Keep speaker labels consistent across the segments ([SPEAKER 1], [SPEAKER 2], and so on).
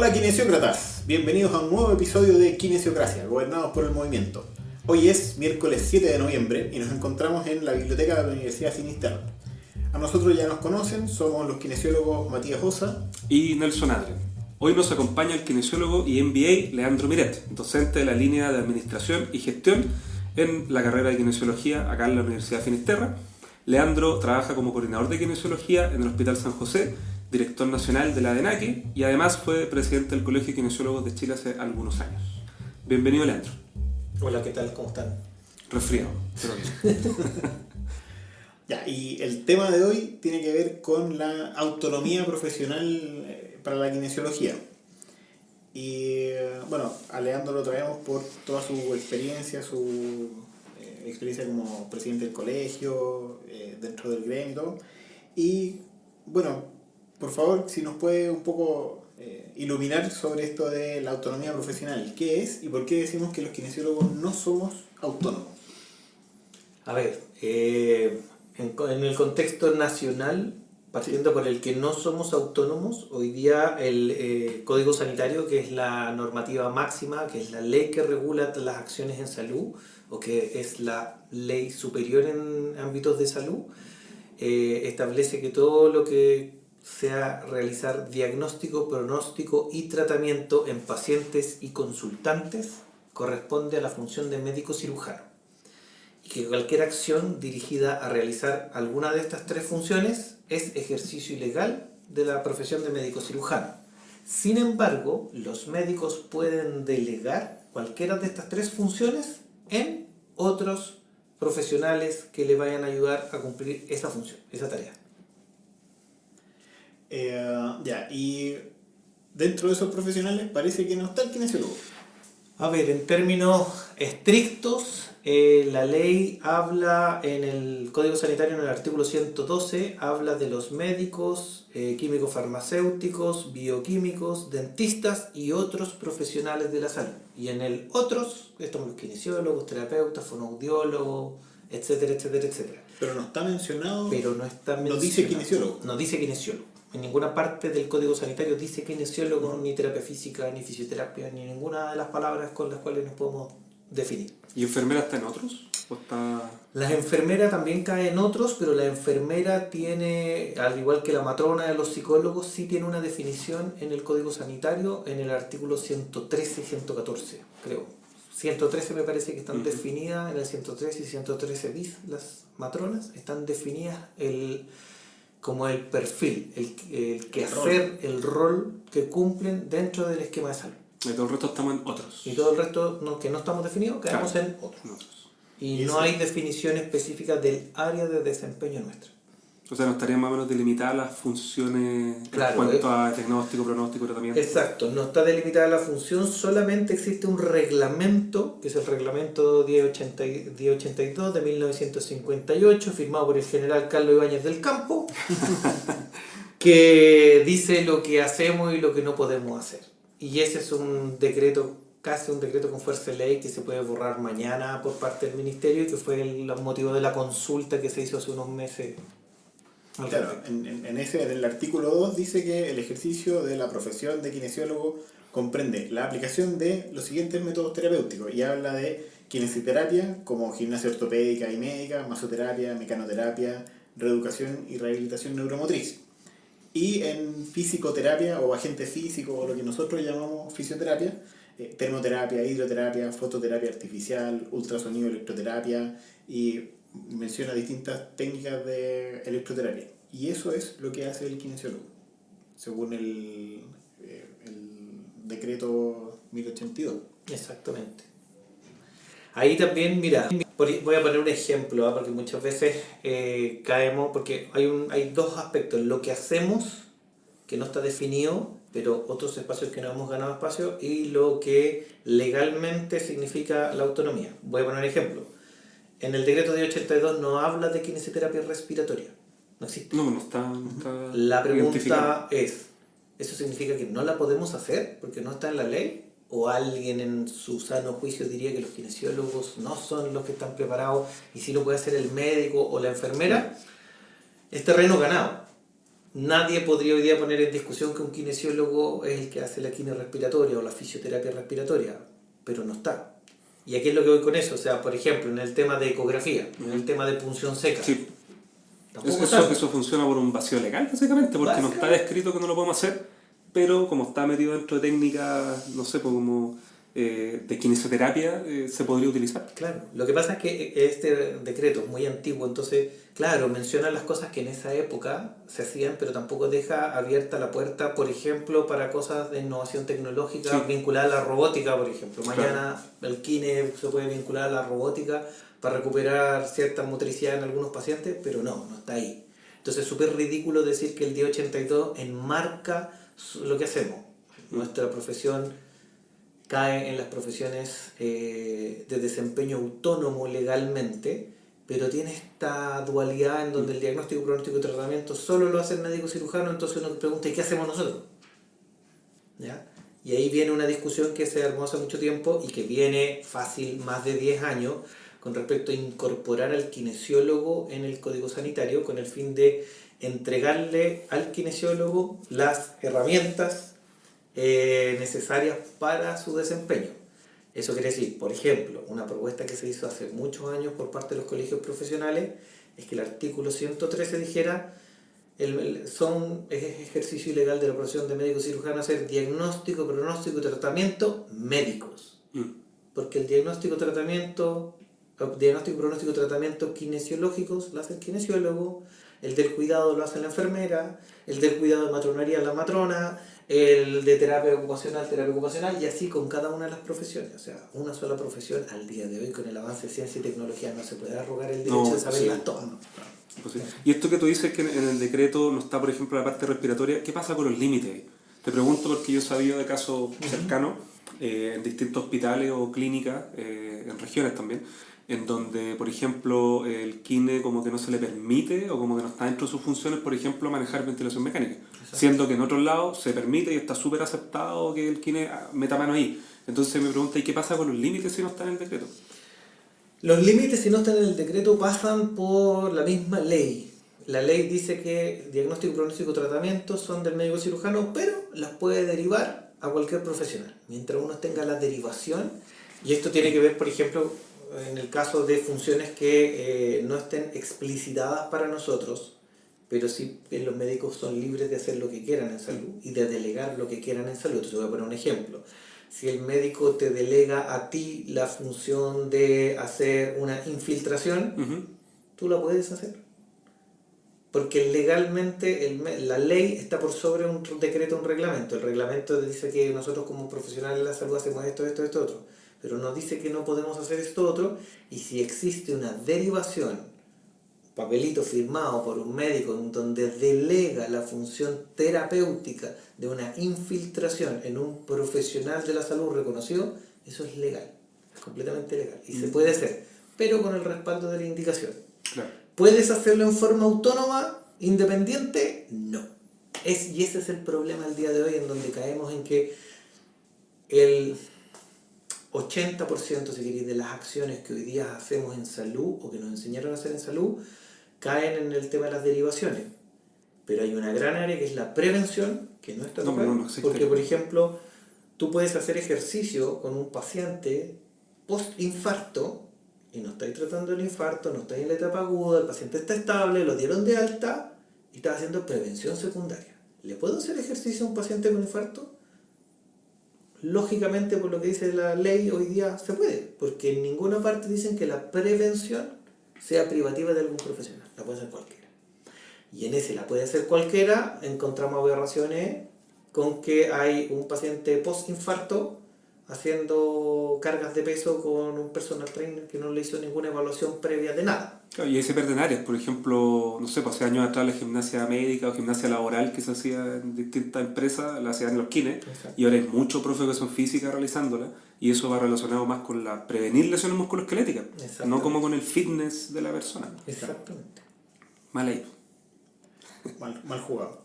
[SPEAKER 1] Hola kinesiócratas, bienvenidos a un nuevo episodio de Kinesiocracia, gobernados por el movimiento. Hoy es miércoles 7 de noviembre y nos encontramos en la biblioteca de la Universidad Finisterre. A nosotros ya nos conocen, somos los kinesiólogos Matías Osa
[SPEAKER 2] y Nelson Adre. Hoy nos acompaña el kinesiólogo y MBA Leandro Miret, docente de la línea de Administración y Gestión en la carrera de Kinesiología acá en la Universidad Finisterre. Leandro trabaja como coordinador de Kinesiología en el Hospital San José, director nacional de la ADENAQUE y además fue presidente del Colegio de Kinesiólogos de Chile hace algunos años. Bienvenido, Leandro.
[SPEAKER 3] Hola, ¿qué tal? ¿Cómo están?
[SPEAKER 2] Resfriado, pero bien.
[SPEAKER 1] Ya, y el tema de hoy tiene que ver con la autonomía profesional para la kinesiología. Y bueno, a Leandro lo traemos por toda su experiencia, experiencia como presidente del colegio, dentro del gremio y todo. Y bueno, por favor, si nos puede un poco iluminar sobre esto de la autonomía profesional. ¿Qué es y por qué decimos que los kinesiólogos no somos autónomos?
[SPEAKER 3] A ver, en el contexto nacional, partiendo por el que no somos autónomos, hoy día el Código Sanitario, que es la normativa máxima, que es la ley que regula las acciones en salud, o que es la ley superior en ámbitos de salud, establece que todo lo que sea realizar diagnóstico, pronóstico y tratamiento en pacientes y consultantes corresponde a la función de médico cirujano. Y que cualquier acción dirigida a realizar alguna de estas tres funciones es ejercicio ilegal de la profesión de médico cirujano. Sin embargo, los médicos pueden delegar cualquiera de estas tres funciones en otros profesionales que le vayan a ayudar a cumplir esa función, esa tarea.
[SPEAKER 1] Y dentro de esos profesionales parece que no está el kinesiólogo.
[SPEAKER 3] A ver, en términos estrictos, la ley habla en el Código Sanitario, en el artículo 112, habla de los médicos, químicos farmacéuticos, bioquímicos, dentistas y otros profesionales de la salud. Y en el otros, estamos los kinesiólogos, terapeutas, fonoaudiólogos, etcétera, etcétera, etcétera.
[SPEAKER 1] Pero no está mencionado.
[SPEAKER 3] Pero no está mencionado.
[SPEAKER 1] No dice kinesiólogo.
[SPEAKER 3] No dice kinesiólogo. En ninguna parte del Código Sanitario dice kinesiólogo, ni terapia física, ni fisioterapia, ni ninguna de las palabras con las cuales nos podemos definir.
[SPEAKER 2] ¿Y enfermera está en otros? ¿O está...?
[SPEAKER 3] La enfermera también cae en otros, pero la enfermera tiene, al igual que la matrona de los psicólogos, sí tiene una definición en el Código Sanitario, en el artículo 113 y 114, creo. 113 me parece que están definidas, en el 113 y 113 bis, las matronas, están definidas como el perfil, el quehacer, el rol que cumplen dentro del esquema de salud.
[SPEAKER 2] Y todo el resto estamos en otros.
[SPEAKER 3] Y todo el resto que no estamos definidos, quedamos en otros. Y no hay definición específica del área de desempeño nuestra.
[SPEAKER 2] O sea, no estarían más o menos delimitadas las funciones en cuanto a diagnóstico, pronóstico, tratamiento.
[SPEAKER 3] Exacto, no está delimitada la función, solamente existe un reglamento, que es el reglamento 1082 de 1958, firmado por el general Carlos Ibáñez del Campo, que dice lo que hacemos y lo que no podemos hacer. Y ese es un decreto, casi un decreto con fuerza de ley, que se puede borrar mañana por parte del ministerio y que fue el motivo de la consulta que se hizo hace unos meses.
[SPEAKER 1] Claro, en el artículo 2 dice que el ejercicio de la profesión de kinesiólogo comprende la aplicación de los siguientes métodos terapéuticos y habla de kinesioterapia como gimnasia ortopédica y médica, masoterapia, mecanoterapia, reeducación y rehabilitación neuromotriz. Y en fisicoterapia o agente físico o lo que nosotros llamamos fisioterapia, termoterapia, hidroterapia, fototerapia artificial, ultrasonido, electroterapia y menciona distintas técnicas de electroterapia. Y eso es lo que hace el kinesiólogo, según el decreto 1082.
[SPEAKER 3] Exactamente. Ahí también, mira, voy a poner un ejemplo, porque muchas veces caemos, porque hay dos aspectos, lo que hacemos, que no está definido, pero otros espacios que no hemos ganado espacio, y lo que legalmente significa la autonomía. Voy a poner un ejemplo. En el decreto 1082 no habla de kinesioterapia respiratoria. No existe.
[SPEAKER 2] No está
[SPEAKER 3] la pregunta es, ¿eso significa que no la podemos hacer porque no está en la ley? ¿O alguien en su sano juicio diría que los kinesiólogos no son los que están preparados y sí lo puede hacer el médico o la enfermera? Es terreno ganado. nadie podría hoy día poner en discusión que un kinesiólogo es el que hace la quimio respiratoria o la fisioterapia respiratoria, pero no está. Y aquí es lo que voy con eso, o sea, por ejemplo, en el tema de ecografía, en el tema de punción seca.
[SPEAKER 2] Sí.
[SPEAKER 3] Tampoco está.
[SPEAKER 2] Eso funciona por un vacío legal, básicamente, porque no está descrito que no lo podemos hacer, pero como está metido dentro de técnicas, no sé, pues como de kinesioterapia, se podría utilizar.
[SPEAKER 3] Claro, lo que pasa es que este decreto es muy antiguo, entonces, claro, menciona las cosas que en esa época se hacían, pero tampoco deja abierta la puerta, por ejemplo, para cosas de innovación tecnológica
[SPEAKER 2] Sí.
[SPEAKER 3] vinculada a la robótica, por ejemplo.
[SPEAKER 2] Claro.
[SPEAKER 3] Mañana el kine se puede vincular a la robótica para recuperar cierta motricidad en algunos pacientes, pero no está ahí. Entonces es súper ridículo decir que el día 82 enmarca lo que hacemos. Nuestra profesión cae en las profesiones de desempeño autónomo legalmente, pero tiene esta dualidad en donde el diagnóstico, pronóstico y tratamiento solo lo hace el médico cirujano, entonces uno pregunta, ¿y qué hacemos nosotros? ¿Ya? Y ahí viene una discusión que se armó hace mucho tiempo y que viene fácil más de 10 años con respecto a incorporar al kinesiólogo en el código sanitario con el fin de entregarle al kinesiólogo las herramientas necesarias para su desempeño. Eso quiere decir, por ejemplo, una propuesta que se hizo hace muchos años por parte de los colegios profesionales es que el artículo 113 dijera es ejercicio ilegal de la profesión de médico cirujano hacer diagnóstico, pronóstico y tratamiento médicos. Porque el diagnóstico, pronóstico y tratamiento kinesiológicos lo hace el kinesiólogo, el del cuidado lo hace la enfermera, el del cuidado de matronería la matrona, el de terapia ocupacional, y así con cada una de las profesiones. O sea, una sola profesión al día de hoy, con el avance de ciencia y tecnología, no se puede arrogar el derecho de saberlas todas.
[SPEAKER 2] Pues sí. Y esto que tú dices que en el decreto no está, por ejemplo, la parte respiratoria, ¿qué pasa con los límites? Te pregunto porque yo he sabido de casos cercanos en distintos hospitales o clínicas, en regiones también, en donde, por ejemplo, el kine como que no se le permite o como que no está dentro de sus funciones, por ejemplo, manejar ventilación mecánica. Exacto. Siendo que en otros lados se permite y está súper aceptado que el kine meta mano ahí. Entonces me pregunta, ¿y qué pasa con los límites si no están en el decreto?
[SPEAKER 3] Los límites, si no están en el decreto, pasan por la misma ley. La ley dice que diagnóstico, pronóstico y tratamiento son del médico cirujano, pero las puede derivar a cualquier profesional. Mientras uno tenga la derivación, y esto tiene que ver, por ejemplo, en el caso de funciones que no estén explicitadas para nosotros, pero sí los médicos son libres de hacer lo que quieran en salud y de delegar lo que quieran en salud. Entonces voy a poner un ejemplo. Si el médico te delega a ti la función de hacer una infiltración, tú la puedes hacer. Porque legalmente la ley está por sobre un decreto, un reglamento. El reglamento dice que nosotros como profesionales de la salud hacemos esto, otro. Pero nos dice que no podemos hacer esto otro, y si existe una derivación, papelito firmado por un médico en donde delega la función terapéutica de una infiltración en un profesional de la salud reconocido, eso es legal, es completamente legal y se puede hacer, pero con el respaldo de la indicación.
[SPEAKER 2] Claro.
[SPEAKER 3] ¿Puedes hacerlo en forma autónoma, independiente? No. Y ese es el problema al día de hoy, en donde caemos en que el 80%, si queréis, de las acciones que hoy día hacemos en salud o que nos enseñaron a hacer en salud caen en el tema de las derivaciones. Pero hay una gran área que es la prevención, que no está tocada. No porque, por ejemplo, tú puedes hacer ejercicio con un paciente post-infarto y no estáis tratando el infarto, no estáis en la etapa aguda, el paciente está estable, lo dieron de alta y estás haciendo prevención secundaria. ¿Le puedo hacer ejercicio a un paciente con infarto? Lógicamente, por lo que dice la ley, hoy día se puede, porque en ninguna parte dicen que la prevención sea privativa de algún profesional, la puede hacer cualquiera. Y en ese la puede hacer cualquiera, encontramos aberraciones con que hay un paciente post-infarto haciendo cargas de peso con un personal trainer que no le hizo ninguna evaluación previa de nada.
[SPEAKER 2] Claro, y ahí se pierden áreas, por ejemplo, no sé, pues hace años atrás la gimnasia médica o gimnasia laboral que se hacía en distintas empresas, la hacían en los kines, y ahora hay mucho profe de educación física realizándola, y eso va relacionado más con la prevenir lesiones musculoesqueléticas, no como con el fitness de la persona.
[SPEAKER 3] Exactamente.
[SPEAKER 2] Mal ahí.
[SPEAKER 1] Mal jugado.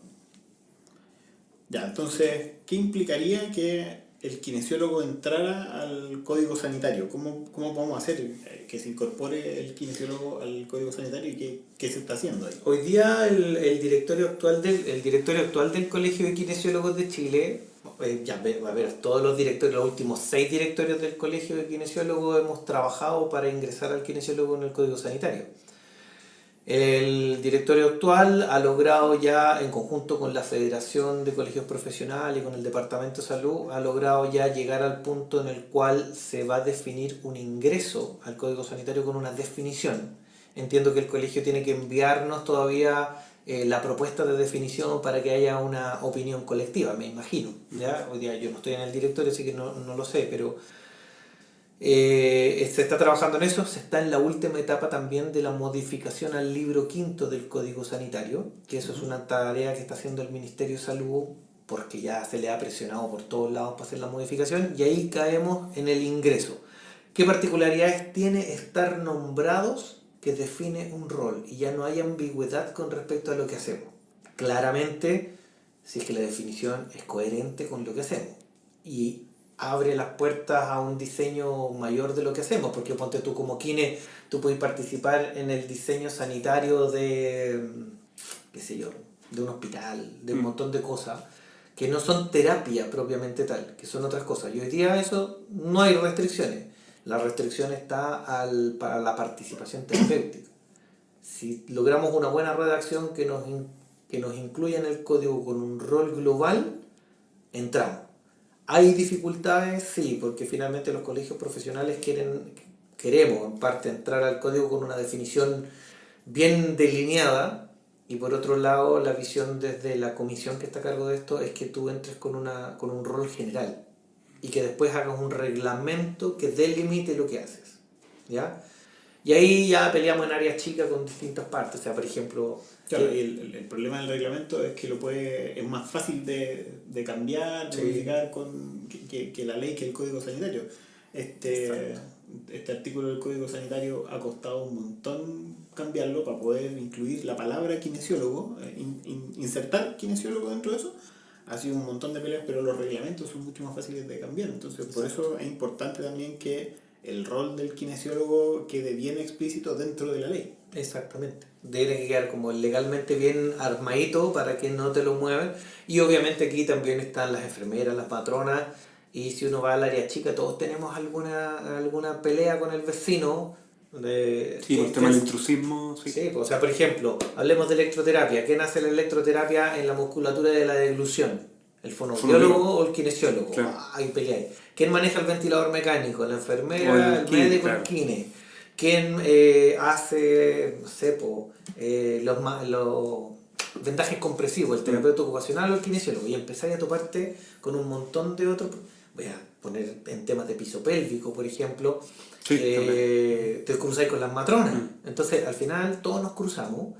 [SPEAKER 1] Ya, entonces, ¿qué implicaría que el kinesiólogo entrara al código sanitario? ¿Cómo podemos hacer que se incorpore el kinesiólogo al código sanitario y qué se está haciendo ahí?
[SPEAKER 3] Hoy día el directorio actual del Colegio de Kinesiólogos de Chile, a ver, todos los directorios, los últimos 6 directorios del Colegio de Kinesiólogos hemos trabajado para ingresar al kinesiólogo en el código sanitario. El directorio actual ha logrado ya, en conjunto con la Federación de Colegios Profesionales y con el Departamento de Salud, ha logrado ya llegar al punto en el cual se va a definir un ingreso al Código Sanitario con una definición. Entiendo que el colegio tiene que enviarnos todavía la propuesta de definición para que haya una opinión colectiva, me imagino. ¿Ya? Hoy día yo no estoy en el directorio, así que no lo sé, pero se está trabajando en eso. Se está en la última etapa también de la modificación al libro 5 del Código Sanitario, que eso es una tarea que está haciendo el Ministerio de Salud, porque ya se le ha presionado por todos lados para hacer la modificación, y ahí caemos en el ingreso. ¿Qué particularidades tiene estar nombrados que define un rol y ya no hay ambigüedad con respecto a lo que hacemos? Claramente, si es que la definición es coherente con lo que hacemos y abre las puertas a un diseño mayor de lo que hacemos, porque ponte tú como kine, tú puedes participar en el diseño sanitario de, qué sé yo, de un hospital, de un montón de cosas que no son terapia propiamente tal, que son otras cosas. Y hoy día eso no hay restricciones. La restricción está para la participación terapéutica. Si logramos una buena redacción que nos incluya en el código con un rol global, entramos. ¿Hay dificultades? Sí, porque finalmente los colegios profesionales queremos en parte entrar al código con una definición bien delineada, y por otro lado la visión desde la comisión que está a cargo de esto es que tú entres con un rol general y que después hagas un reglamento que delimite lo que haces, ¿ya? Y ahí ya peleamos en áreas chicas con distintas partes. O sea, por ejemplo...
[SPEAKER 1] Claro, el problema del reglamento es que es más fácil de cambiar, de modificar que la ley, que el Código Sanitario. Este artículo del Código Sanitario ha costado un montón cambiarlo para poder incluir la palabra kinesiólogo, insertar kinesiólogo dentro de eso. Ha sido un montón de peleas, pero los reglamentos son mucho más fáciles de cambiar. Entonces, por eso es importante también que el rol del kinesiólogo quede bien explícito dentro de la ley.
[SPEAKER 3] Exactamente. Debe quedar como legalmente bien armadito para que no te lo muevan. Y obviamente aquí también están las enfermeras, las matronas. Y si uno va al área chica, todos tenemos alguna pelea con el vecino.
[SPEAKER 2] Sí, el tema del intrusismo. Sí.
[SPEAKER 3] Sí, o sea, por ejemplo, hablemos de electroterapia. ¿Quién hace la electroterapia en la musculatura de la deglución? ¿El fonoaudiólogo o el kinesiólogo?
[SPEAKER 2] Claro.
[SPEAKER 3] Hay pelea ahí. ¿Quién maneja el ventilador mecánico? ¿La enfermera, el médico, claro. El kine? ¿Quién hace, no sé, los vendajes compresivos? ¿El terapeuta ocupacional o el kinesiólogo? Y empezáis a toparte con un montón de otros. Voy a poner en temas de piso pélvico, por ejemplo.
[SPEAKER 2] Sí,
[SPEAKER 3] te cruzáis con las matronas. Entonces, al final, todos nos cruzamos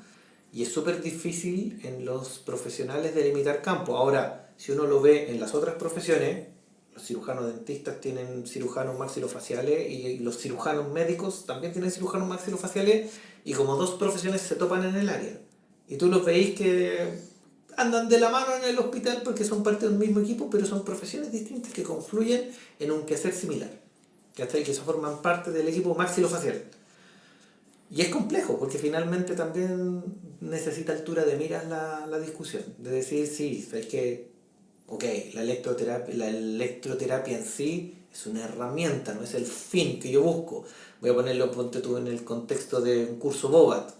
[SPEAKER 3] y es súper difícil en los profesionales delimitar campo. Ahora, si uno lo ve en las otras profesiones, los cirujanos dentistas tienen cirujanos maxilofaciales y los cirujanos médicos también tienen cirujanos maxilofaciales, y como dos profesiones se topan en el área. Y tú los veis que andan de la mano en el hospital porque son parte de un mismo equipo, pero son profesiones distintas que confluyen en un quehacer similar, que se forman parte del equipo maxilofacial. Y es complejo porque finalmente también necesita altura de miras la discusión, de decir, sí, es que la electroterapia en sí es una herramienta, no es el fin que yo busco. Voy a ponerlo, ponte tú, en el contexto de un curso BOBAT.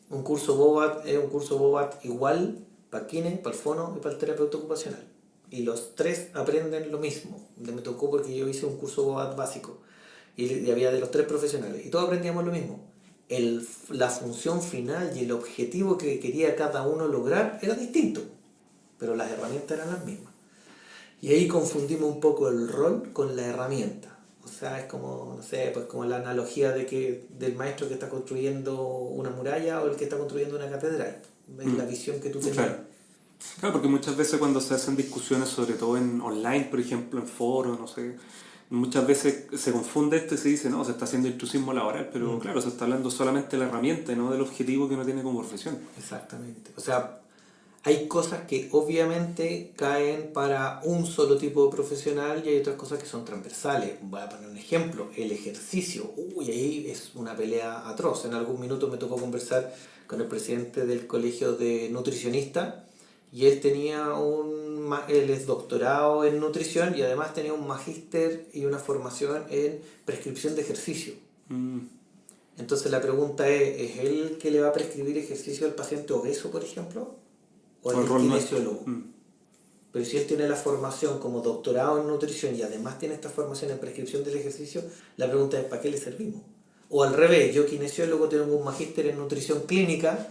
[SPEAKER 3] Un curso BOBAT es un curso BOBAT igual para el kine, para el fono y para el terapeuta ocupacional. Y los tres aprenden lo mismo. Me tocó porque yo hice un curso BOBAT básico y había de los tres profesionales y todos aprendíamos lo mismo. La función final y el objetivo que quería cada uno lograr era distinto, pero las herramientas eran las mismas. Y ahí confundimos un poco el rol con la herramienta. O sea, es como, no sé, pues como la analogía del maestro que está construyendo una muralla o el que está construyendo una catedral. Es la visión que tú tienes.
[SPEAKER 2] Claro, porque muchas veces cuando se hacen discusiones, sobre todo en online, por ejemplo, en foros, no sé, muchas veces se confunde esto y se dice, no, se está haciendo intrusismo laboral, pero claro, se está hablando solamente de la herramienta y no del objetivo que uno tiene como profesión.
[SPEAKER 3] Exactamente. O sea, hay cosas que obviamente caen para un solo tipo de profesional y hay otras cosas que son transversales. Voy a poner un ejemplo, el ejercicio. Uy, ahí es una pelea atroz. En algún minuto me tocó conversar con el presidente del colegio de nutricionistas y él tenía él es doctorado en nutrición y además tenía un magíster y una formación en prescripción de ejercicio. Entonces la pregunta ¿es él que le va a prescribir ejercicio al paciente obeso, por ejemplo? ¿O el kinesiólogo? Pero si él tiene la formación como doctorado en nutrición y además tiene esta formación en prescripción del ejercicio, la pregunta es ¿para qué le servimos? O al revés, yo kinesiólogo tengo un magíster en nutrición clínica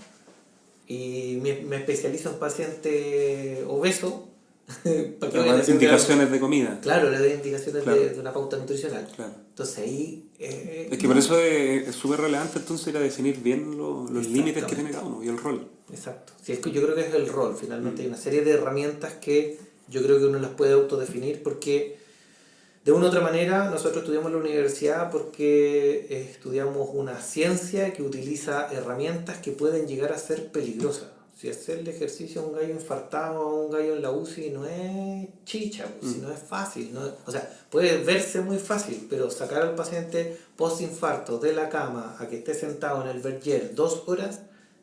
[SPEAKER 3] y me especializo en paciente obeso.
[SPEAKER 2] ¿Para qué le indicaciones de comida?
[SPEAKER 3] Claro, le doy indicaciones de una pauta nutricional.
[SPEAKER 2] Claro.
[SPEAKER 3] Entonces ahí...
[SPEAKER 2] es que por eso es súper relevante entonces ir a definir bien los límites que tiene cada uno y el rol.
[SPEAKER 3] Exacto. Sí, es que yo creo que es el rol. Finalmente hay una serie de herramientas que yo creo que uno las puede autodefinir porque de una u otra manera nosotros estudiamos en la universidad porque estudiamos una ciencia que utiliza herramientas que pueden llegar a ser peligrosas. Si hacerle ejercicio a un gallo infartado o a un gallo en la UCI no es chicha, si no es fácil. O sea, puede verse muy fácil, pero sacar al paciente post-infarto de la cama a que esté sentado en el Berger 2 horas,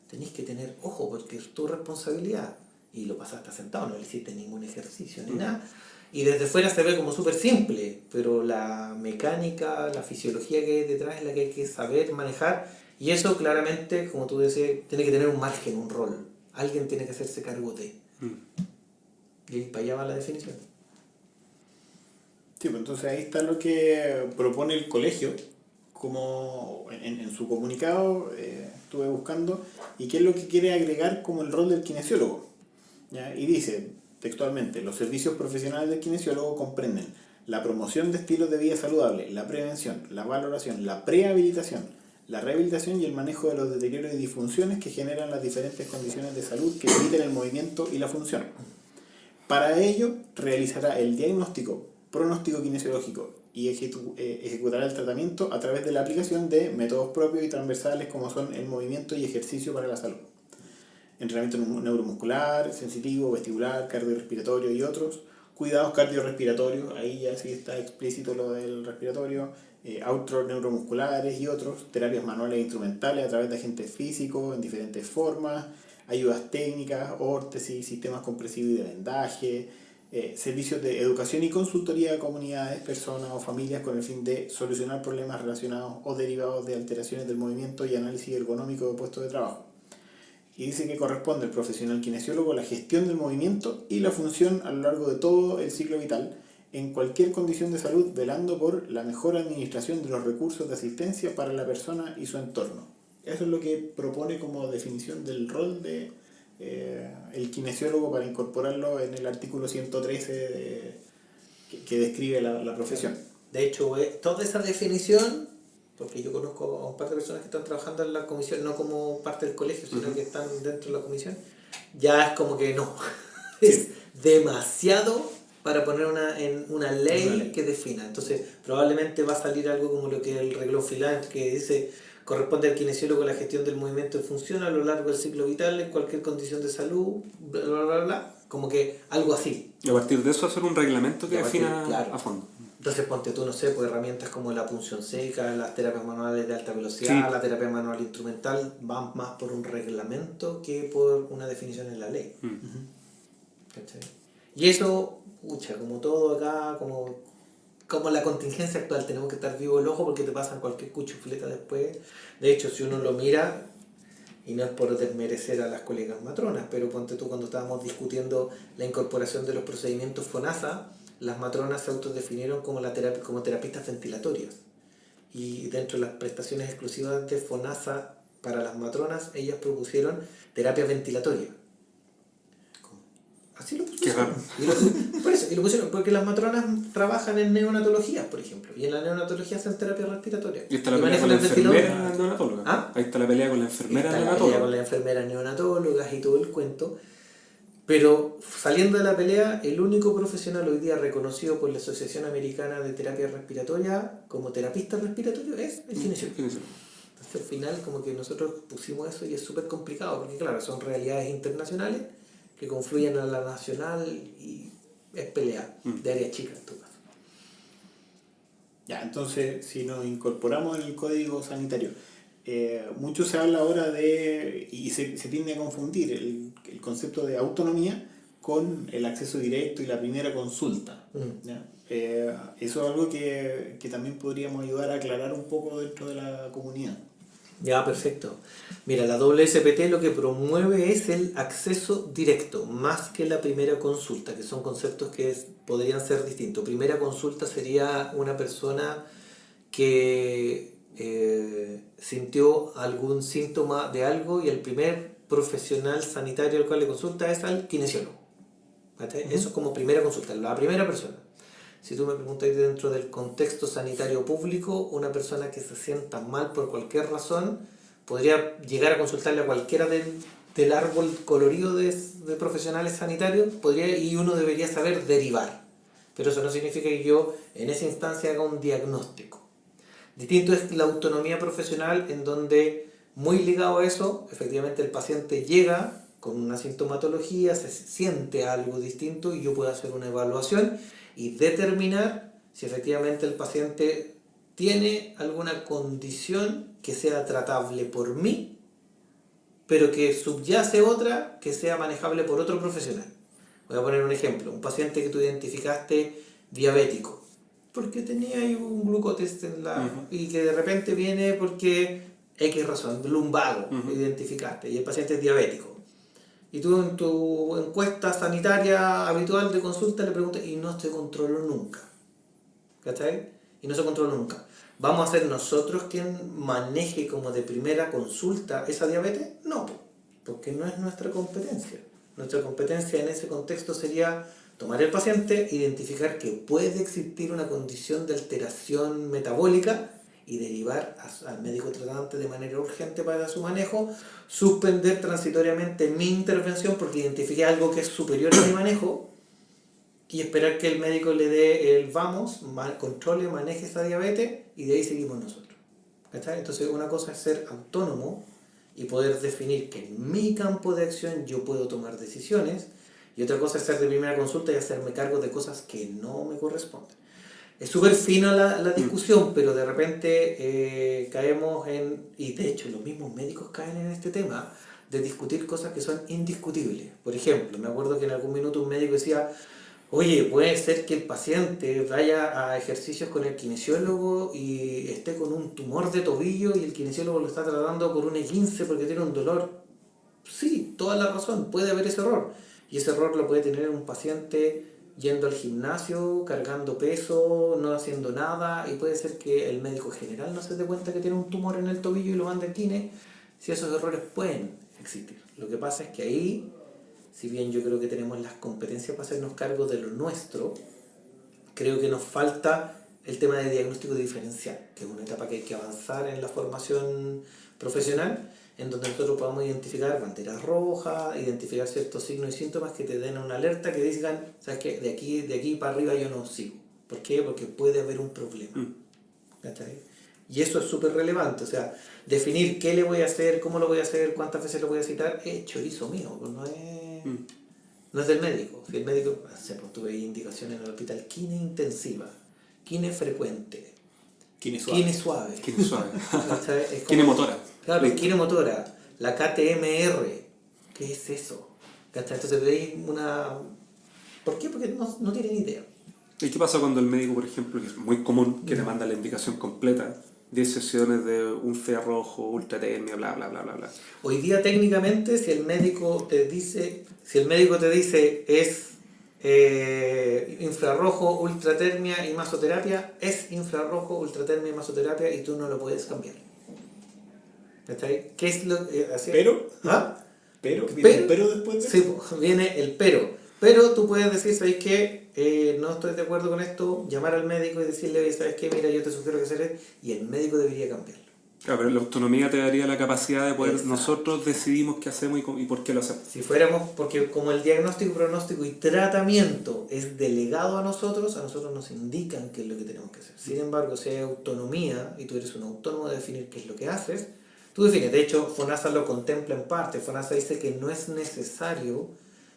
[SPEAKER 3] tenéis que tener ojo porque es tu responsabilidad. Y lo pasaste sentado, no le hiciste ningún ejercicio ni nada. Y desde fuera se ve como súper simple, pero la mecánica, la fisiología que hay detrás es la que hay que saber manejar. Y eso claramente, como tú decías, tiene que tener un margen, un rol. Alguien tiene que hacerse cargo de. Y para allá va la definición.
[SPEAKER 1] Sí, pues entonces ahí está lo que propone el colegio, como en su comunicado estuve buscando, y qué es lo que quiere agregar como el rol del kinesiólogo. ¿Ya? Y dice textualmente, los servicios profesionales del kinesiólogo comprenden la promoción de estilos de vida saludable, la prevención, la valoración, la prehabilitación, la rehabilitación y el manejo de los deterioros y disfunciones que generan las diferentes condiciones de salud que limiten el movimiento y la función. Para ello, realizará el diagnóstico, pronóstico kinesiológico y ejecutará el tratamiento a través de la aplicación de métodos propios y transversales como son el movimiento y ejercicio para la salud, entrenamiento neuromuscular, sensitivo, vestibular, cardiorrespiratorio y otros, cuidados cardiorrespiratorios, ahí ya sí está explícito lo del respiratorio, outros neuromusculares y otros, terapias manuales e instrumentales a través de agentes físicos en diferentes formas, ayudas técnicas, órtesis, sistemas compresivos y de vendaje, servicios de educación y consultoría a comunidades, personas o familias con el fin de solucionar problemas relacionados o derivados de alteraciones del movimiento y análisis ergonómico de puestos de trabajo. Y dice que corresponde al profesional kinesiólogo la gestión del movimiento y la función a lo largo de todo el ciclo vital, en cualquier condición de salud, velando por la mejor administración de los recursos de asistencia para la persona y su entorno. Eso es lo que propone como definición del rol de el kinesiólogo para incorporarlo en el artículo 113 que describe la profesión.
[SPEAKER 3] De hecho, toda esa definición, porque yo conozco a un par de personas que están trabajando en la comisión, no como parte del colegio, sino que están dentro de la comisión, ya es como que no. Es demasiado para poner en una ley que defina. Entonces, probablemente va a salir algo como lo que el renglón final que dice corresponde al kinesiólogo la gestión del movimiento en función a lo largo del ciclo vital en cualquier condición de salud, bla, bla, bla, bla, como que algo así.
[SPEAKER 2] Y a partir de eso hacer un reglamento que defina a fondo.
[SPEAKER 3] Entonces ponte tú, no sé, pues herramientas como la punción seca, las terapias manuales de alta velocidad, la terapia manual instrumental, van más por un reglamento que por una definición en la ley. ¿Cachai? Y eso, pucha, como todo acá, como la contingencia actual, tenemos que estar vivo el ojo porque te pasan cualquier cuchufleta después. De hecho, si uno lo mira, y no es por desmerecer a las colegas matronas, pero ponte tú cuando estábamos discutiendo la incorporación de los procedimientos FONASA, las matronas se autodefinieron como terapistas ventilatorias. Y dentro de las prestaciones exclusivas de FONASA para las matronas, ellas propusieron terapia ventilatoria. Así lo pusieron. Y lo pusieron porque las matronas trabajan en neonatología, por ejemplo, y en la neonatología hacen terapia respiratoria.
[SPEAKER 2] Y está la pelea con la enfermera neonatóloga.
[SPEAKER 3] ¿Ah?
[SPEAKER 2] Ahí está la pelea con la enfermera neonatóloga.
[SPEAKER 3] Está la pelea con las enfermeras neonatólogas y todo el cuento. Pero saliendo de la pelea, el único profesional hoy día reconocido por la Asociación Americana de Terapia Respiratoria como terapista respiratorio es el kinesiólogo. Entonces al final como que nosotros pusimos eso y es súper complicado porque claro, son realidades internacionales que confluyen a la nacional y es pelea de área chica en tu caso.
[SPEAKER 1] Ya, entonces, si nos incorporamos en el código sanitario, mucho se habla ahora de, y se tiende a confundir el concepto de autonomía con el acceso directo y la primera consulta. ¿Ya? Eso es algo que también podríamos ayudar a aclarar un poco dentro de la comunidad.
[SPEAKER 3] Ya, perfecto. Mira, la WSPT lo que promueve es el acceso directo, más que la primera consulta, que son conceptos que podrían ser distintos. Primera consulta sería una persona que sintió algún síntoma de algo y el primer profesional sanitario al cual le consulta es al kinesiólogo. Eso es como primera consulta, la primera persona. Si tú me preguntas dentro del contexto sanitario público, una persona que se sienta mal por cualquier razón podría llegar a consultarle a cualquiera del árbol colorido de profesionales sanitarios y uno debería saber derivar. Pero eso no significa que yo en esa instancia haga un diagnóstico. Distinto es la autonomía profesional, en donde, muy ligado a eso, efectivamente el paciente llega con una sintomatología, se siente algo distinto y yo puedo hacer una evaluación y determinar si efectivamente el paciente tiene alguna condición que sea tratable por mí, pero que subyace otra que sea manejable por otro profesional. Voy a poner un ejemplo. Un paciente que tú identificaste diabético, porque tenía ahí un glucotest y que de repente viene porque X razón, lumbago, identificaste, y el paciente es diabético. Y tú en tu encuesta sanitaria habitual de consulta le preguntas y no se controló nunca. ¿Cachai? Y no se controló nunca. ¿Vamos a ser nosotros quien maneje como de primera consulta esa diabetes? No, porque no es nuestra competencia. Nuestra competencia en ese contexto sería tomar el paciente, identificar que puede existir una condición de alteración metabólica y derivar al médico tratante de manera urgente para su manejo, suspender transitoriamente mi intervención porque identifiqué algo que es superior a mi manejo y esperar que el médico le dé el vamos, controle, maneje esa diabetes y de ahí seguimos nosotros. ¿Está? Entonces una cosa es ser autónomo y poder definir que en mi campo de acción yo puedo tomar decisiones, y otra cosa es ser de primera consulta y hacerme cargo de cosas que no me corresponden. Es súper fino la discusión, pero de repente caemos en, y de hecho los mismos médicos caen en este tema, de discutir cosas que son indiscutibles. Por ejemplo, me acuerdo que en algún minuto un médico decía, oye, puede ser que el paciente vaya a ejercicios con el kinesiólogo y esté con un tumor de tobillo y el kinesiólogo lo está tratando por un E15 porque tiene un dolor. Sí, toda la razón, puede haber ese error. Y ese error lo puede tener un paciente yendo al gimnasio, cargando peso, no haciendo nada, y puede ser que el médico general no se dé cuenta que tiene un tumor en el tobillo y lo manda al kine. Si esos errores pueden existir. Lo que pasa es que ahí, si bien yo creo que tenemos las competencias para hacernos cargo de lo nuestro, creo que nos falta el tema de diagnóstico diferencial, que es una etapa que hay que avanzar en la formación profesional, en donde nosotros podamos identificar banderas rojas, identificar ciertos signos y síntomas que te den una alerta que digan, ¿sabes qué? De aquí para arriba yo no sigo. ¿Por qué? Porque puede haber un problema. ¿Está? Y eso es súper relevante, o sea, definir qué le voy a hacer, cómo lo voy a hacer, cuántas veces lo voy a citar, es chorizo mío, pues no es del médico. Si el médico, tuve indicaciones en el hospital, quine intensiva, quine frecuente, quine suave.
[SPEAKER 2] Quine motora.
[SPEAKER 3] Claro, la quine motora, la KTMR, ¿qué es eso? Entonces veis una... ¿Por qué? Porque no tienen idea.
[SPEAKER 2] ¿Y qué pasa cuando el médico, por ejemplo, que es muy común, que te manda la indicación completa, 10 sesiones de un infrarrojo, ultratermia, bla, bla, bla, bla, bla?
[SPEAKER 3] Hoy día técnicamente, si el médico te dice es infrarrojo, ultratermia y masoterapia, es infrarrojo, ultratermia y masoterapia y tú no lo puedes cambiar. ¿Está ahí? ¿Qué es lo que hace?
[SPEAKER 1] ¿Pero?
[SPEAKER 3] ¿Ah?
[SPEAKER 1] ¿Pero después de
[SPEAKER 3] sí, pues, viene el pero. Pero tú puedes decir, ¿sabes qué? No estoy de acuerdo con esto, llamar al médico y decirle, ¿sabes qué? Mira, yo te sugiero que hacer esto, y el médico debería cambiarlo.
[SPEAKER 2] Claro, pero la autonomía te daría la capacidad de poder, nosotros decidimos qué hacemos y por qué lo hacemos.
[SPEAKER 3] Si fuéramos, porque como el diagnóstico, pronóstico y tratamiento es delegado a nosotros nos indican qué es lo que tenemos que hacer. Sin embargo, si hay autonomía y tú eres un autónomo de definir qué es lo que haces, tú defines. De hecho, FONASA lo contempla en parte. FONASA dice que no es necesario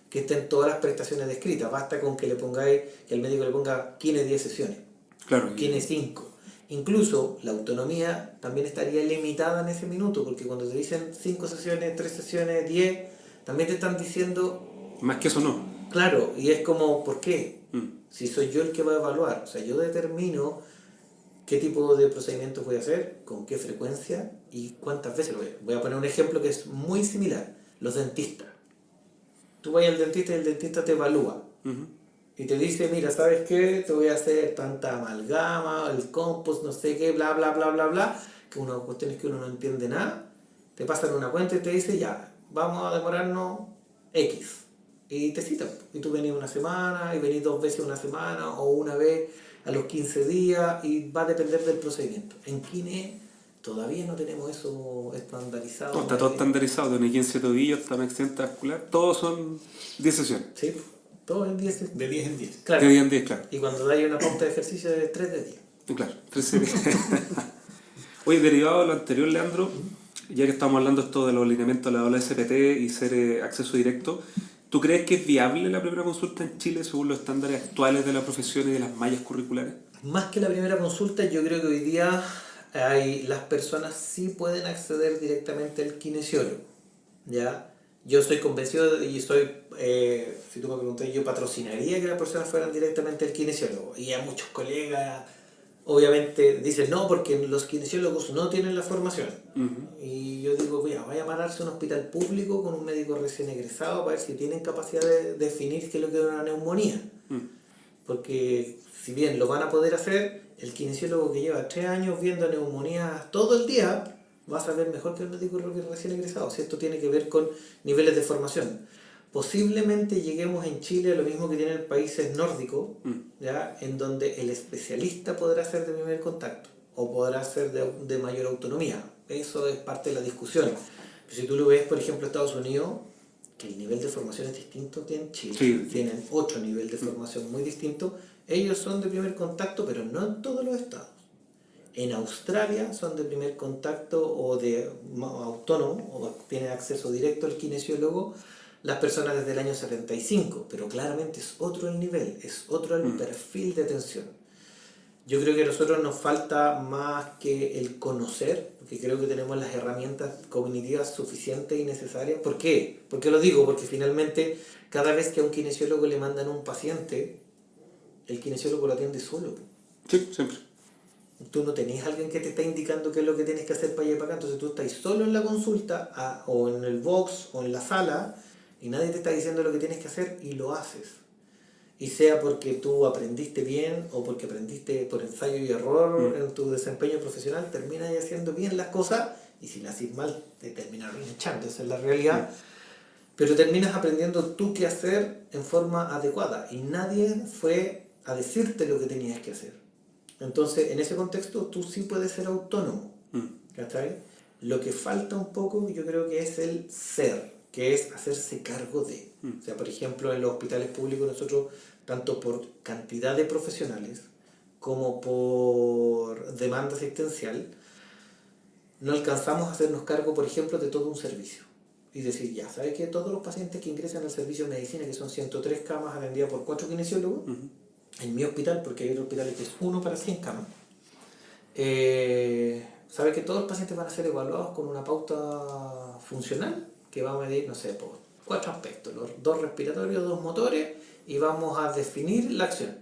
[SPEAKER 3] que estén todas las prestaciones descritas. Basta con que le pongáis, que el médico le ponga kine 10 sesiones,
[SPEAKER 2] Claro.
[SPEAKER 3] kine 5. Incluso la autonomía también estaría limitada en ese minuto, porque cuando te dicen 5 sesiones, 3 sesiones, 10, también te están diciendo,
[SPEAKER 2] Más que eso no.
[SPEAKER 3] claro, y es como, ¿por qué?
[SPEAKER 2] Mm.
[SPEAKER 3] Si soy yo el que va a evaluar, o sea, yo determino qué tipo de procedimientos voy a hacer, con qué frecuencia y cuántas veces lo voy a hacer. Voy a poner un ejemplo que es muy similar, los dentistas. Tú vas al dentista y el dentista te evalúa.
[SPEAKER 2] Ujú.
[SPEAKER 3] Y te dice, mira, ¿sabes qué? Te voy a hacer tanta amalgama, el compost, no sé qué, bla, bla, bla, bla, bla, que una cuestión es que uno no entiende nada. Te pasan una cuenta y te dice, ya, vamos a demorarnos X. Y te citan. Y tú venís una semana, y venís 2 veces una semana, o una vez a los 15 días, y va a depender del procedimiento. En Kine todavía no tenemos eso estandarizado.
[SPEAKER 2] No, está todo estandarizado, de 15 tobillos, hasta accidente vascular, todos son 10 sesiones.
[SPEAKER 3] Sí, todo en 10.
[SPEAKER 1] De 10 en 10.
[SPEAKER 3] Claro.
[SPEAKER 2] De 10 en 10, claro.
[SPEAKER 3] Y cuando dais una pauta de ejercicio es 3 de 10.
[SPEAKER 2] Y claro, 3 series. Oye, derivado de lo anterior, Leandro, ya que estamos hablando esto de los lineamientos de la OLSPT y ser acceso directo, ¿tú crees que es viable la primera consulta en Chile según los estándares actuales de la profesión y de las mallas curriculares?
[SPEAKER 3] Más que la primera consulta, yo creo que hoy día las personas sí pueden acceder directamente al kinesiólogo. ¿Ya? Yo estoy convencido y soy, si tú me preguntas, yo patrocinaría que las personas fueran directamente al kinesiólogo. Y a muchos colegas, obviamente, dicen no, porque los kinesiólogos no tienen la formación.
[SPEAKER 2] Uh-huh.
[SPEAKER 3] Y yo digo, vaya a pararse a un hospital público con un médico recién egresado para ver si tienen capacidad de definir qué es lo que es una neumonía. Porque si bien lo van a poder hacer, el kinesiólogo que lleva 3 años viendo neumonías todo el día va a saber mejor que el médico recién egresado. Si esto tiene que ver con niveles de formación. Posiblemente lleguemos en Chile a lo mismo que tienen países nórdicos, ¿ya? En donde el especialista podrá ser de primer contacto o podrá ser de mayor autonomía. Eso es parte de la discusión. Pero si tú lo ves, por ejemplo, en Estados Unidos, que el nivel de formación es distinto que en Chile,
[SPEAKER 2] Sí.
[SPEAKER 3] tienen otro nivel de formación muy distinto, ellos son de primer contacto, pero no en todos los estados. En Australia son de primer contacto o de autónomo, o tienen acceso directo al kinesiólogo las personas desde el año 75, pero claramente es otro el nivel, es otro el perfil de atención. Yo creo que a nosotros nos falta más que el conocer, porque creo que tenemos las herramientas cognitivas suficientes y necesarias. ¿Por qué? ¿Por qué lo digo? Porque finalmente cada vez que a un kinesiólogo le mandan un paciente, el kinesiólogo lo atiende solo.
[SPEAKER 2] Sí, siempre.
[SPEAKER 3] Tú no tenés a alguien que te está indicando qué es lo que tienes que hacer para allá y para acá, entonces tú estás solo en la consulta o en el box o en la sala y nadie te está diciendo lo que tienes que hacer y lo haces. Y sea porque tú aprendiste bien o porque aprendiste por ensayo y error en tu desempeño profesional, terminas haciendo bien las cosas y si las haces mal te terminas echando, esa es la realidad. Pero terminas aprendiendo tú qué hacer en forma adecuada y nadie fue a decirte lo que tenías que hacer. Entonces, en ese contexto, tú sí puedes ser autónomo. ¿Cachai? Lo que falta un poco, yo creo que es el ser, que es hacerse cargo de. O sea, por ejemplo, en los hospitales públicos nosotros, tanto por cantidad de profesionales como por demanda asistencial, no alcanzamos a hacernos cargo, por ejemplo, de todo un servicio. Y decir, ya, ¿sabes qué? Todos los pacientes que ingresan al servicio de medicina, que son 103 camas atendidas por 4 kinesiólogos, en mi hospital, porque hay otros hospitales que es 1 para 100 camas, sabe que todos los pacientes van a ser evaluados con una pauta funcional que va a medir, no sé, por 4 aspectos, los 2 respiratorios, 2 motores, y vamos a definir la acción.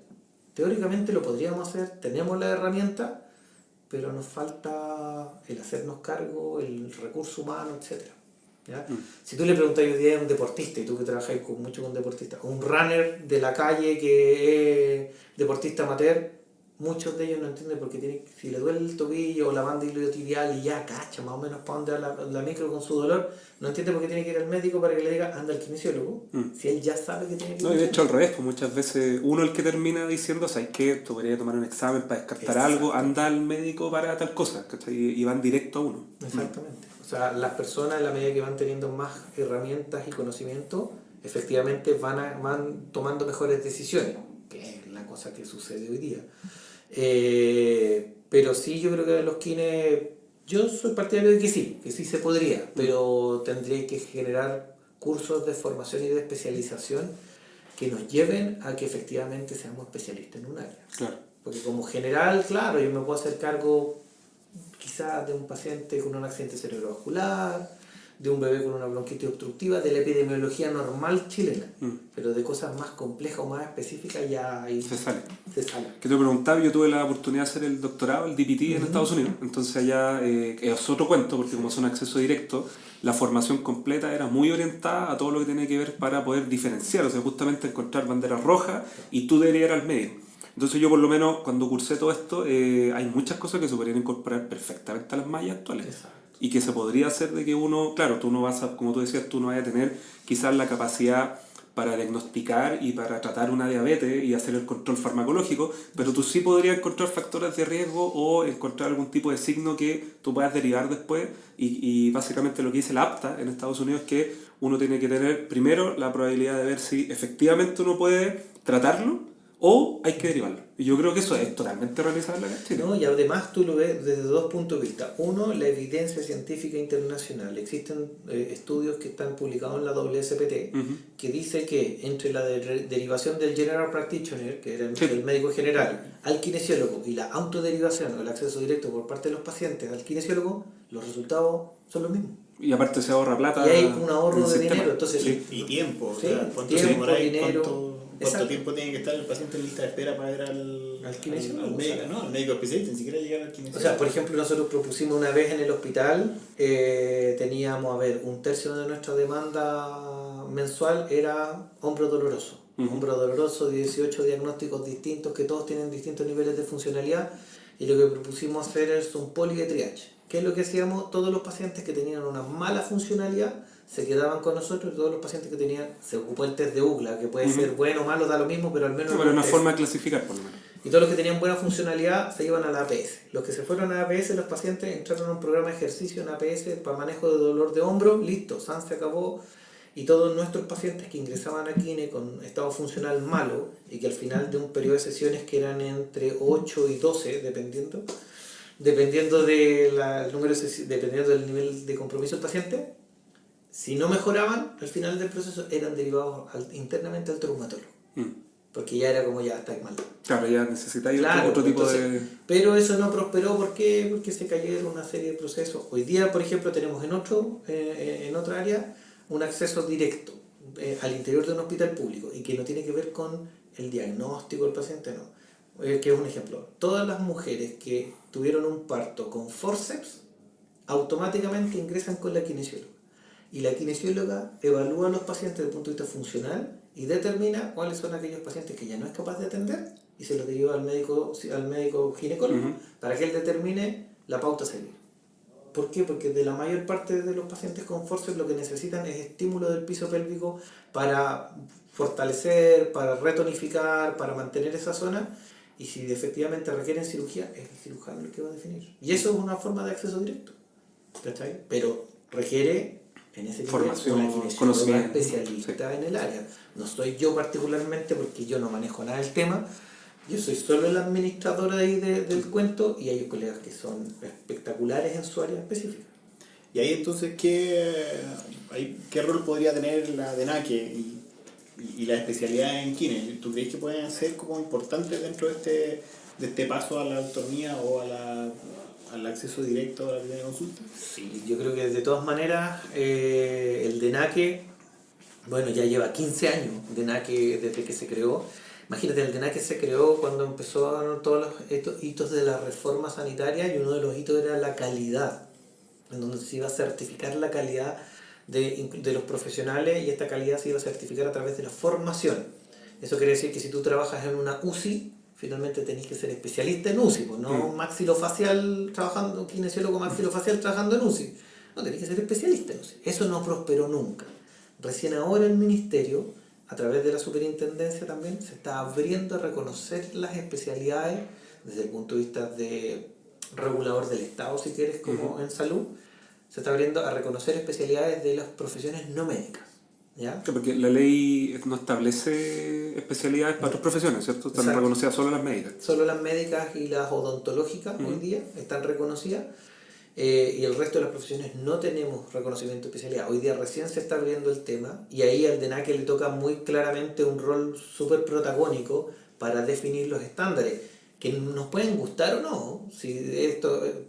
[SPEAKER 3] Teóricamente lo podríamos hacer, tenemos la herramienta, pero nos falta el hacernos cargo, el recurso humano, etc. ¿Ya? Si tú le preguntas hoy día a un deportista, y tú que trabajas mucho con deportistas, un runner de la calle que es deportista amateur, muchos de ellos no entienden por qué tiene, si le duele el tobillo o la banda iliotibial y ya cacha más o menos para dónde va la micro con su dolor, no entiende por qué tiene que ir al médico para que le diga anda al kinesiólogo, si él ya sabe que tiene que ir.
[SPEAKER 2] No, y de hecho al revés, pues muchas veces uno el que termina diciendo, ¿sabes qué? Tú deberías tomar un examen para descartar algo, anda al médico para tal cosa, ¿cachai? Y van directo a uno.
[SPEAKER 3] Exactamente. O sea, las personas, en la medida que van teniendo más herramientas y conocimiento, efectivamente van tomando mejores decisiones, que es la cosa que sucede hoy día. Pero sí, yo creo que los kines, yo soy partidario de que sí se podría, pero tendría que generar cursos de formación y de especialización que nos lleven a que efectivamente seamos especialistas en un área.
[SPEAKER 2] Claro.
[SPEAKER 3] Porque como general, claro, yo me puedo hacer cargo quizás de un paciente con un accidente cerebrovascular, de un bebé con una bronquitis obstructiva, de la epidemiología normal chilena, pero de cosas más complejas o más específicas ya ahí
[SPEAKER 2] Se sale.
[SPEAKER 3] se sale.
[SPEAKER 2] Que te preguntaba, yo tuve la oportunidad de hacer el doctorado, el DPT, en Estados Unidos, entonces allá es otro cuento, porque como son acceso directo, la formación completa era muy orientada a todo lo que tiene que ver para poder diferenciar, o sea, justamente encontrar banderas rojas y tú deberías ir al médico. Entonces yo por lo menos cuando cursé todo esto, hay muchas cosas que se podrían incorporar perfectamente a las mallas actuales.
[SPEAKER 3] Exacto.
[SPEAKER 2] Y que se podría hacer de que uno, claro, tú no vas a, como tú decías, tú no vas a tener quizás la capacidad para diagnosticar y para tratar una diabetes y hacer el control farmacológico, pero tú sí podrías encontrar factores de riesgo o encontrar algún tipo de signo que tú puedas derivar después y básicamente lo que dice la APTA en Estados Unidos es que uno tiene que tener primero la probabilidad de ver si efectivamente uno puede tratarlo o hay que derivarlo. Y yo creo que eso es totalmente realizable acá en Chile.
[SPEAKER 3] ¿No? Y además tú lo ves desde dos puntos de vista. Uno, la evidencia científica internacional. Existen estudios que están publicados en la WSPT que dice que entre la derivación del General Practitioner, que era el médico general, al kinesiólogo y la autoderivación o el acceso directo por parte de los pacientes al kinesiólogo, los resultados son los mismos.
[SPEAKER 2] Y aparte se ahorra plata.
[SPEAKER 3] Y hay un ahorro de dinero. Entonces,
[SPEAKER 1] y tiempo,
[SPEAKER 3] sí,
[SPEAKER 1] o sea, ¿cuánto
[SPEAKER 3] tiempo,
[SPEAKER 1] se demora ahí?
[SPEAKER 3] dinero.
[SPEAKER 1] ¿Cuánto tiempo tiene que estar el paciente en lista de espera para ir al
[SPEAKER 3] kinesiólogo?
[SPEAKER 1] al médico? No, al médico especialista, ni siquiera llegar al kinesiólogo.
[SPEAKER 3] O sea, por ejemplo, nosotros propusimos una vez en el hospital, teníamos, a ver, un tercio de nuestra demanda mensual era hombro doloroso. Hombro doloroso, 18 diagnósticos distintos que todos tienen distintos niveles de funcionalidad, y lo que propusimos hacer es un poli de triage. ¿Qué es lo que hacíamos? Todos los pacientes que tenían una mala funcionalidad se quedaban con nosotros, y todos los pacientes que tenían, se ocupó el test de UGLA, que puede ser bueno o malo, da lo mismo, pero al menos...
[SPEAKER 2] Sí, pero una forma de clasificar, por lo menos.
[SPEAKER 3] Y todos los que tenían buena funcionalidad se iban a la APS. Los que se fueron a la APS, los pacientes entraron a un programa de ejercicio en APS para manejo de dolor de hombro, listo, SAN se acabó. Y todos nuestros pacientes que ingresaban a Kine con estado funcional malo y que al final de un periodo de sesiones que eran entre 8 y 12, dependiendo dependiendo del nivel de compromiso del paciente, si no mejoraban, al final del proceso eran derivados internamente al traumatólogo. Porque ya era como ya está mal.
[SPEAKER 2] Claro, ya necesitáis
[SPEAKER 3] Claro,
[SPEAKER 2] otro tipo
[SPEAKER 3] entonces,
[SPEAKER 2] de...
[SPEAKER 3] Pero eso no prosperó, ¿por qué? Porque se cayeron una serie de procesos. Hoy día, por ejemplo, tenemos en otra área un acceso directo al interior de un hospital público y que no tiene que ver con el diagnóstico del paciente, no. Que es un ejemplo. Todas las mujeres que tuvieron un parto con forceps automáticamente ingresan con la kinesióloga. Y la kinesióloga evalúa a los pacientes desde el punto de vista funcional y determina cuáles son aquellos pacientes que ya no es capaz de atender y se los deriva al médico ginecólogo para que él determine la pauta a seguir. ¿Por qué? Porque de la mayor parte de los pacientes con forceps lo que necesitan es estímulo del piso pélvico para fortalecer, para retonificar, para mantener esa zona, y si efectivamente requieren cirugía, es el cirujano el que va a definir. Y eso es una forma de acceso directo, ¿cachai? Pero requiere en ese
[SPEAKER 2] formación,
[SPEAKER 3] una kinesióloga especialista en el área. No soy yo particularmente porque yo no manejo nada del tema. Yo soy solo el administrador ahí del cuento y hay colegas que son espectaculares en su área específica.
[SPEAKER 1] Y ahí entonces, ¿qué rol podría tener la DENACE y la especialidad en Kine? ¿Tú crees que pueden ser como importantes dentro de este paso a la autonomía o al acceso directo a la primera consulta?
[SPEAKER 3] Sí, yo creo que de todas maneras el DENACE, bueno, ya lleva 15 años DENACE desde que se creó. Imagínate, el DENACE se creó cuando empezaron todos los hitos de la reforma sanitaria y uno de los hitos era la calidad, en donde se iba a certificar la calidad de los profesionales y esta calidad se iba a certificar a través de la formación. Eso quiere decir que si tú trabajas en una UCI, finalmente tenés que ser especialista en UCI, pues no maxilofacial trabajando, kinesiólogo maxilofacial trabajando en UCI. No, tenés que ser especialista en UCI. Eso no prosperó nunca. Recién ahora el ministerio, a través de la superintendencia también, se está abriendo a reconocer las especialidades desde el punto de vista de regulador del Estado, si quieres, como en salud. Se está abriendo a reconocer especialidades de las profesiones no médicas. ¿Ya?
[SPEAKER 2] Porque la ley no establece especialidades para otras profesiones, ¿cierto? Están reconocidas solo las médicas.
[SPEAKER 3] Solo las médicas y las odontológicas hoy día están reconocidas. y el resto de las profesiones no tenemos reconocimiento de especialidad. Hoy día recién se está abriendo el tema y ahí al DENACE le toca muy claramente un rol súper protagónico para definir los estándares, que nos pueden gustar o no,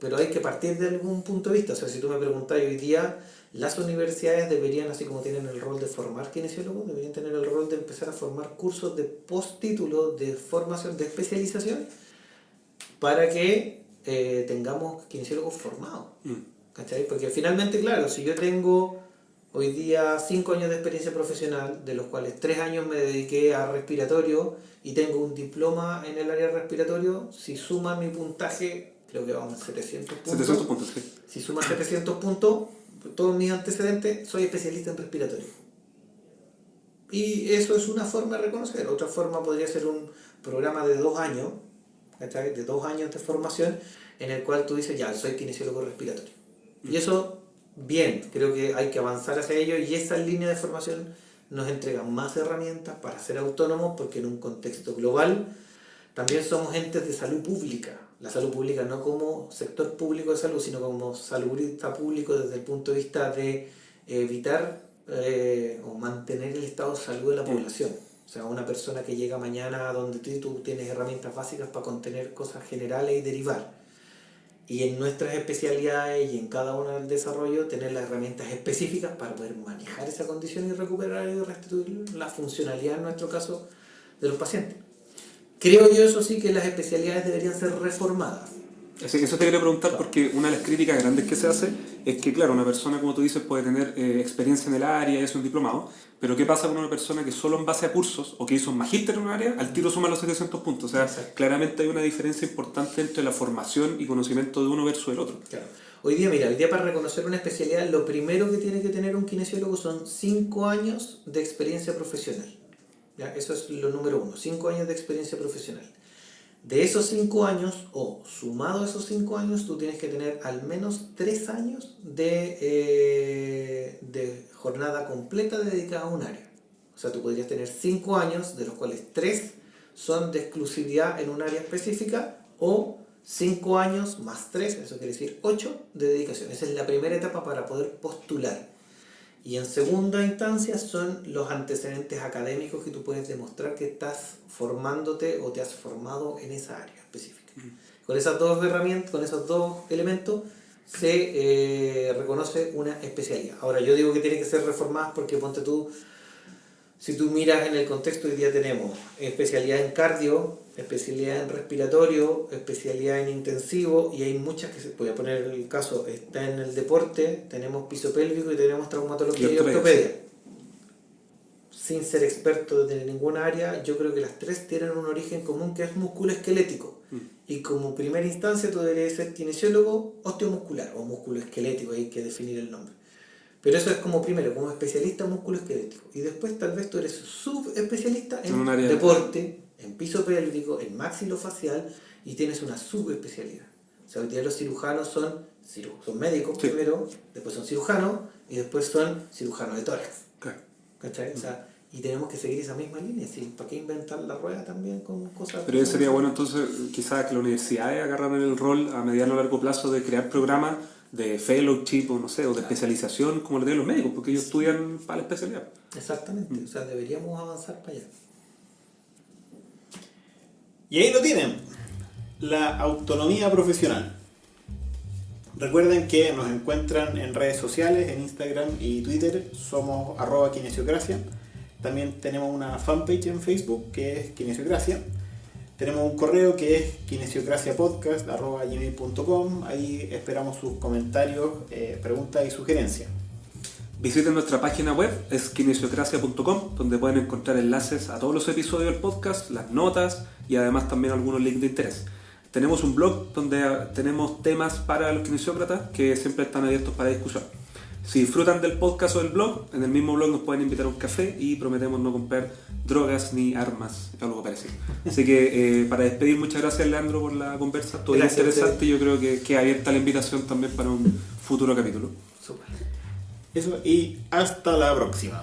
[SPEAKER 3] pero hay que partir de algún punto de vista. O sea, si tú me preguntas hoy día, las universidades deberían, así como tienen el rol de formar kinesiólogos, deberían tener el rol de empezar a formar cursos de postítulo, de formación, de especialización, para que tengamos kinesiólogos formados. ¿Cachai? Porque finalmente, claro, si yo tengo hoy día 5 años de experiencia profesional, de los cuales 3 años me dediqué a respiratorio y tengo un diploma en el área respiratorio, si suma mi puntaje, creo que vamos a 700 puntos.
[SPEAKER 2] 700 puntos, sí.
[SPEAKER 3] Si suma 700 puntos, todos mis antecedentes, soy especialista en respiratorio. Y eso es una forma de reconocer. Otra forma podría ser un programa de 2 años, ¿cachai? De 2 años de formación, en el cual tú dices, ya, soy kinesiólogo respiratorio. Y eso, bien, creo que hay que avanzar hacia ello, y esa línea de formación nos entrega más herramientas para ser autónomos, porque en un contexto global también somos entes de salud pública. La salud pública no como sector público de salud, sino como salubrista público desde el punto de vista de evitar o mantener el estado de salud de la población. O sea, una persona que llega mañana donde tú tienes herramientas básicas para contener cosas generales y derivar. Y en nuestras especialidades y en cada uno del desarrollo tener las herramientas específicas para poder manejar esa condición y recuperar y restituir la funcionalidad, en nuestro caso, de los pacientes. Creo yo, eso sí, que las especialidades deberían ser reformadas.
[SPEAKER 2] Eso te quería preguntar, porque una de las críticas grandes que se hace es que, claro, una persona, como tú dices, puede tener experiencia en el área y es un diplomado, pero ¿qué pasa con una persona que solo en base a cursos o que hizo un magíster en un área, al tiro suma los 700 puntos? O sea, exacto, claramente hay una diferencia importante entre la formación y conocimiento de uno versus el otro.
[SPEAKER 3] Claro. Hoy día para reconocer una especialidad, lo primero que tiene que tener un kinesiólogo son 5 años de experiencia profesional. ¿Ya? Eso es lo número 1, 5 años de experiencia profesional. De esos 5 años, o sumado a esos 5 años, tú tienes que tener al menos 3 años de jornada completa dedicada a un área. O sea, tú podrías tener 5 años, de los cuales 3 son de exclusividad en un área específica, o 5 años más 3, eso quiere decir 8 de dedicación. Esa es la primera etapa para poder postular. Y en segunda instancia son los antecedentes académicos que tú puedes demostrar que estás formándote o te has formado en esa área específica. Con esas dos herramientas, con esos dos elementos, se reconoce una especialidad. Ahora, yo digo que tiene que ser reformada porque, ponte tú, si tú miras en el contexto, hoy día tenemos especialidad en cardio, especialidad en respiratorio, especialidad en intensivo, y hay muchas que voy a poner el caso, está en el deporte, tenemos piso pélvico y tenemos traumatología y ortopedia. Sin ser experto de ninguna área, yo creo que las 3 tienen un origen común, que es musculoesquelético. Y como primera instancia tú deberías ser kinesiólogo osteomuscular o musculoesquelético, hay que definir el nombre. Pero eso es como primero, como especialista en musculoesquelético. Y después tal vez tú eres subespecialista en deporte, en piso pélvico, en maxilofacial, y tienes una subespecialidad. O sea, hoy día los cirujanos son médicos primero, después son cirujanos, y después son cirujanos de tórax. ¿Cachai? O sea, y tenemos que seguir esa misma línea. ¿Sí? ¿Para qué inventar la rueda también con cosas?
[SPEAKER 2] Pero sería bueno entonces quizás que las universidades agarraran el rol a mediano o largo plazo de crear programas de fellowship o no sé, o de especialización como lo tienen los médicos, porque ellos estudian para la especialidad.
[SPEAKER 3] Exactamente, o sea, deberíamos avanzar para allá.
[SPEAKER 1] Y ahí lo tienen, la autonomía profesional. Recuerden que nos encuentran en redes sociales, en Instagram y Twitter, somos @kinesiocracia. También tenemos una fanpage en Facebook que es Kinesiocracia. Tenemos un correo que es kinesiocraciapodcast@gmail.com. Ahí esperamos sus comentarios, preguntas y sugerencias.
[SPEAKER 2] Visiten nuestra página web, es kinesiocracia.com, donde pueden encontrar enlaces a todos los episodios del podcast, las notas y además también algunos links de interés. Tenemos un blog donde tenemos temas para los kinesiócratas que siempre están abiertos para discusión. Si disfrutan del podcast o del blog, en el mismo blog nos pueden invitar a un café y prometemos no comprar drogas ni armas, algo parecido. Así que para despedir, muchas gracias Leandro por la conversa, todo interesante, y yo creo que queda abierta la invitación también para un futuro capítulo.
[SPEAKER 3] Súper.
[SPEAKER 1] Eso, y hasta la próxima.